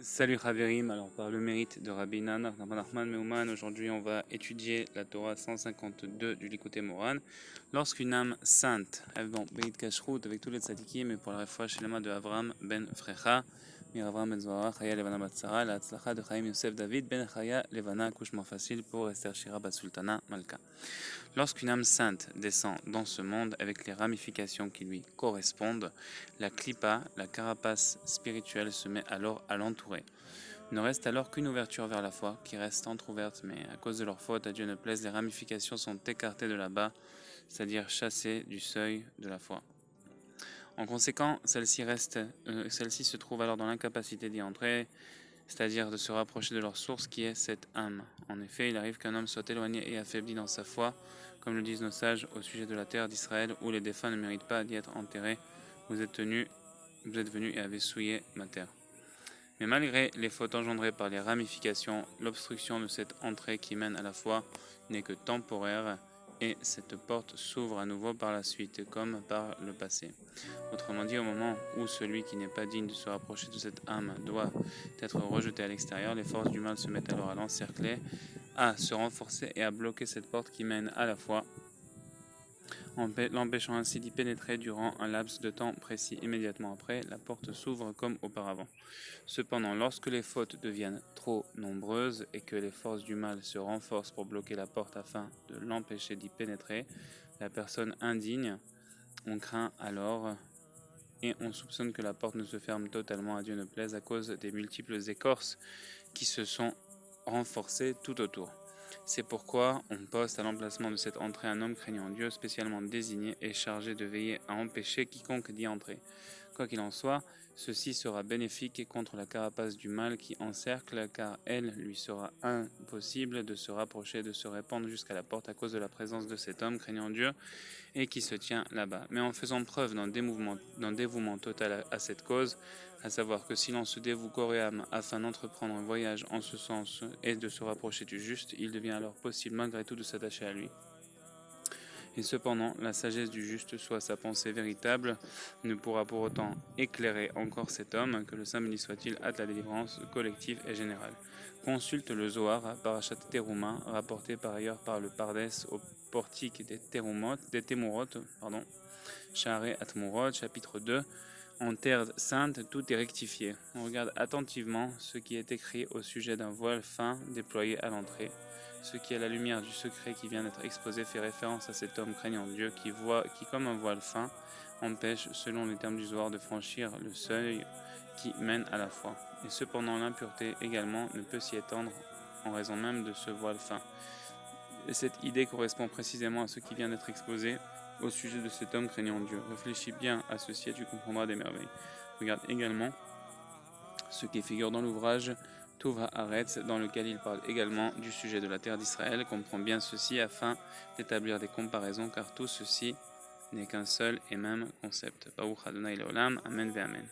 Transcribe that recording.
Salut Haverim, alors par le mérite de Rabbi Nachman Meuman, aujourd'hui on va étudier la Torah 152 du Likutei Moran. Lorsqu'une âme sainte, bon, Beit Kashrut avec tous les tzadikim, mais pour la refoua shlema de Avram ben Frecha, Avram ben Zohar, Chaya Levana Batzara, la Tzlacha de Chaim Yosef David ben Chaya Levana, accouchement facile pour Esther Shira Bat Sultana Malka. Lorsqu'une âme sainte descend dans ce monde avec les ramifications qui lui correspondent, la klipa, la carapace spirituelle, se met alors à l'entourer. Il ne reste alors qu'une ouverture vers la foi qui reste entr'ouverte, mais à cause de leur faute, à Dieu ne plaise, les ramifications sont écartées de là-bas, c'est-à-dire chassées du seuil de la foi. En conséquent, celle-ci se trouve alors dans l'incapacité d'y entrer, c'est-à-dire de se rapprocher de leur source qui est cette âme. En effet, il arrive qu'un homme soit éloigné et affaibli dans sa foi, comme le disent nos sages au sujet de la terre d'Israël, où les défunts ne méritent pas d'y être enterrés. Vous êtes venus et avez souillé ma terre. Mais malgré les fautes engendrées par les ramifications, l'obstruction de cette entrée qui mène à la foi n'est que temporaire, et cette porte s'ouvre à nouveau par la suite, comme par le passé. Autrement dit, au moment où celui qui n'est pas digne de se rapprocher de cette âme doit être rejeté à l'extérieur, les forces du mal se mettent alors à l'encercler, à se renforcer et à bloquer cette porte qui mène à la foi, l'empêchant ainsi d'y pénétrer durant un laps de temps précis. Immédiatement après, la porte s'ouvre comme auparavant. Cependant, lorsque les fautes deviennent trop nombreuses et que les forces du mal se renforcent pour bloquer la porte afin de l'empêcher d'y pénétrer, la personne indigne, on craint alors et on soupçonne que la porte ne se ferme totalement, à Dieu ne plaise, à cause des multiples écorces qui se sont renforcées tout autour. C'est pourquoi on poste à l'emplacement de cette entrée un homme craignant Dieu spécialement désigné et chargé de veiller à empêcher quiconque d'y entrer. Quoi qu'il en soit, ceci sera bénéfique contre la carapace du mal qui encercle, car elle lui sera impossible de se rapprocher, de se répandre jusqu'à la porte à cause de la présence de cet homme craignant Dieu et qui se tient là-bas. Mais en faisant preuve d'un dévouement total à cette cause, à savoir que si l'on se dévoue corps et âme afin d'entreprendre un voyage en ce sens et de se rapprocher du juste, il devient alors possible malgré tout de s'attacher à lui. Et cependant, la sagesse du juste, soit sa pensée véritable, ne pourra pour autant éclairer encore cet homme, que le Saint béni soit-il, hâte la délivrance collective et générale. Consulte le Zohar, Parashat Teruma, rapporté par ailleurs par le Pardes au portique des Temurot, Sha'arei Atmurot, chapitre 2. En terre sainte, tout est rectifié. On regarde attentivement ce qui est écrit au sujet d'un voile fin déployé à l'entrée. Ce qui, à la lumière du secret qui vient d'être exposé, fait référence à cet homme craignant Dieu qui, comme un voile fin, empêche, selon les termes du Zohar, de franchir le seuil qui mène à la foi. Et cependant, l'impureté également ne peut s'y étendre en raison même de ce voile fin. Et cette idée correspond précisément à ce qui vient d'être exposé au sujet de cet homme craignant Dieu. Réfléchis bien à ceci et tu comprendras des merveilles. Regarde également ce qui figure dans l'ouvrage Tov Haaretz, dans lequel il parle également du sujet de la terre d'Israël. Comprends bien ceci afin d'établir des comparaisons, car tout ceci n'est qu'un seul et même concept. Baruch Adonai Leolam, Amen ve Amen.